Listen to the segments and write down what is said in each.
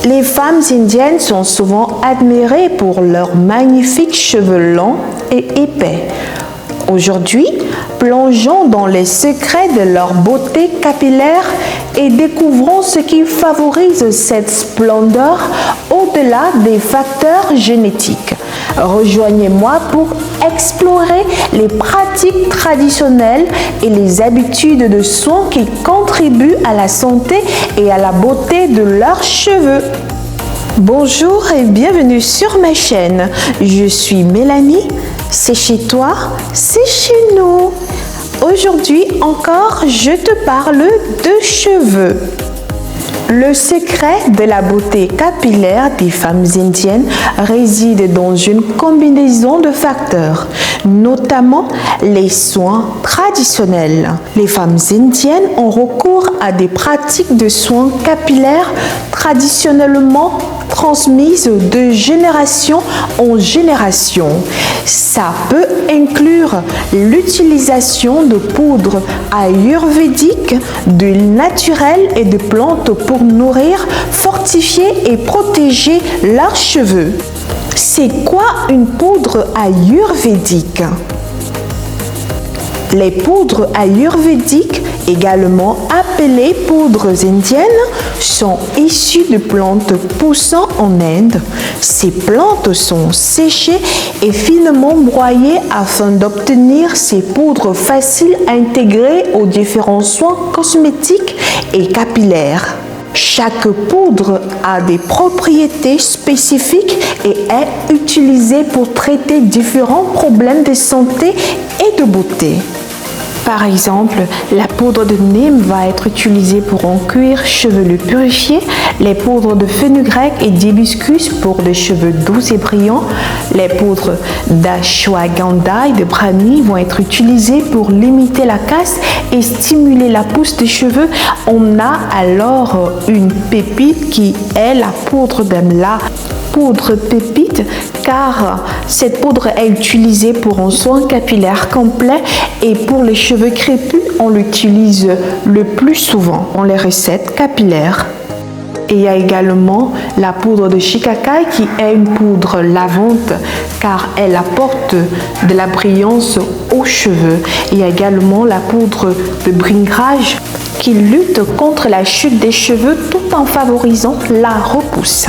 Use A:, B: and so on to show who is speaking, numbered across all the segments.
A: Les femmes indiennes sont souvent admirées pour leurs magnifiques cheveux longs et épais. Aujourd'hui, plongeons dans les secrets de leur beauté capillaire et découvrons ce qui favorise cette splendeur au-delà des facteurs génétiques. Rejoignez-moi pour explorer les pratiques traditionnelles et les habitudes de soins qui contribuent à la santé et à la beauté de leurs cheveux. Bonjour et bienvenue sur ma chaîne. Je suis Mélanie. C'est chez toi, c'est chez nous. Aujourd'hui encore, je te parle de cheveux. Le secret de la beauté capillaire des femmes indiennes réside dans une combinaison de facteurs, notamment les soins traditionnels. Les femmes indiennes ont recours à des pratiques de soins capillaires traditionnellement transmises de génération en génération. Ça peut inclure l'utilisation de poudres ayurvédiques, d'huiles naturelles et de plantes pour nourrir, fortifier et protéger leurs cheveux. C'est quoi une poudre ayurvédique? Les poudres ayurvédiques, également appelées poudres indiennes, sont issues de plantes poussant en Inde. Ces plantes sont séchées et finement broyées afin d'obtenir ces poudres faciles à intégrer aux différents soins cosmétiques et capillaires. Chaque poudre a des propriétés spécifiques et est utilisée pour traiter différents problèmes de santé et de beauté. Par exemple, la poudre de Nîmes va être utilisée pour un cuir chevelu purifié, les poudres de fenugrec et d'hibiscus pour des cheveux doux et brillants, les poudres d'ashwagandha et de brahmi vont être utilisées pour limiter la casse et stimuler la pousse des cheveux. On a alors une pépite qui est la poudre d'amla. Poudre pépite car cette poudre est utilisée pour un soin capillaire complet et pour les cheveux crépus, on l'utilise le plus souvent dans les recettes capillaires. Et il y a également la poudre de shikakai qui est une poudre lavante car elle apporte de la brillance aux cheveux. Il y a également la poudre de bringrage qui lutte contre la chute des cheveux tout en favorisant la repousse.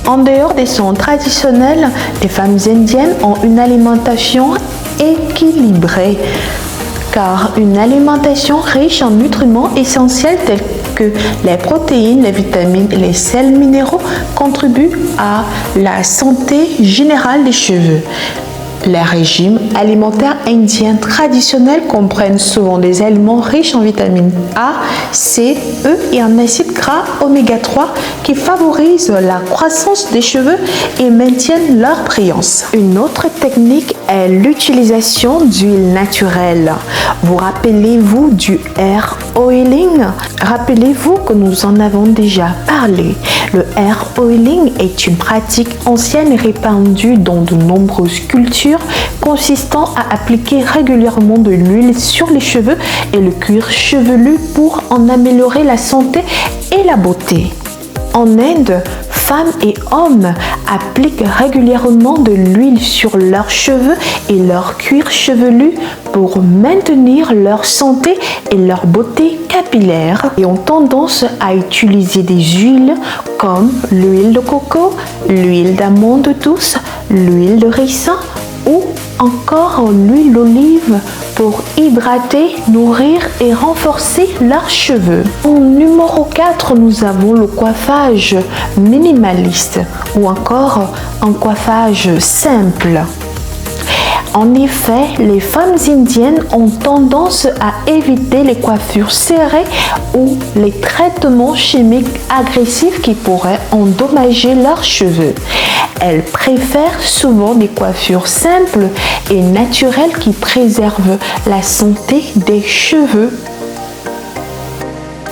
A: En dehors des soins traditionnels, les femmes indiennes ont une alimentation équilibrée, car une alimentation riche en nutriments essentiels tels que les protéines, les vitamines et les sels minéraux contribuent à la santé générale des cheveux. Les régimes alimentaires indiens traditionnels comprennent souvent des aliments riches en vitamines A, C, E et en acides gras oméga 3 qui favorisent la croissance des cheveux et maintiennent leur brillance. Une autre technique est l'utilisation d'huile naturelle. Vous rappelez-vous du hair oiling? Rappelez-vous que nous en avons déjà parlé. Le hair oiling est une pratique ancienne et répandue dans de nombreuses cultures consistant à appliquer régulièrement de l'huile sur les cheveux et le cuir chevelu pour en améliorer la santé et la beauté. En Inde, femmes et hommes appliquent régulièrement de l'huile sur leurs cheveux et leur cuir chevelu pour maintenir leur santé et leur beauté capillaire et ont tendance à utiliser des huiles comme l'huile de coco, l'huile d'amande douce, l'huile de ricin ou encore l'huile d'olive pour hydrater, nourrir et renforcer leurs cheveux. En numéro 4, nous avons le coiffage minimaliste ou encore un coiffage simple. En effet, les femmes indiennes ont tendance à éviter les coiffures serrées ou les traitements chimiques agressifs qui pourraient endommager leurs cheveux. Elles préfèrent souvent des coiffures simples et naturelles qui préservent la santé des cheveux.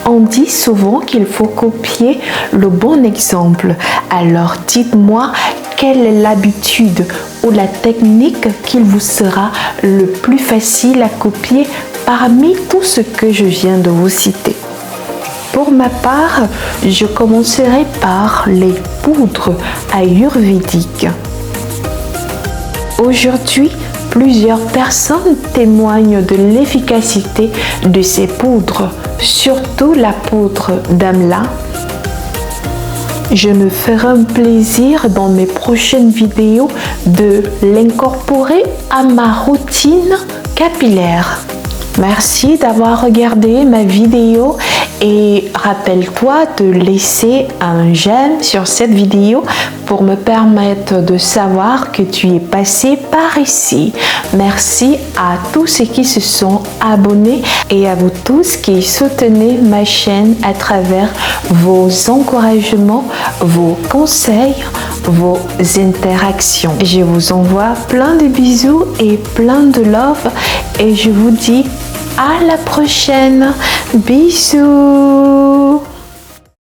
A: On dit souvent qu'il faut copier le bon exemple. Alors dites-moi quelle est l'habitude ou la technique qu'il vous sera le plus facile à copier parmi tout ce que je viens de vous citer. Pour ma part, je commencerai par les poudres ayurvédiques. Aujourd'hui, plusieurs personnes témoignent de l'efficacité de ces poudres, surtout la poudre d'amla. Je me ferai un plaisir dans mes prochaines vidéos de l'incorporer à ma routine capillaire. Merci d'avoir regardé ma vidéo et rappelle-toi de laisser un j'aime sur cette vidéo pour me permettre de savoir que tu es passé par ici. Merci à tous ceux qui se sont abonnés et à vous tous qui soutenez ma chaîne à travers vos encouragements, vos conseils, vos interactions. Je vous envoie plein de bisous et plein de love et je vous dis à la prochaine. Bisous.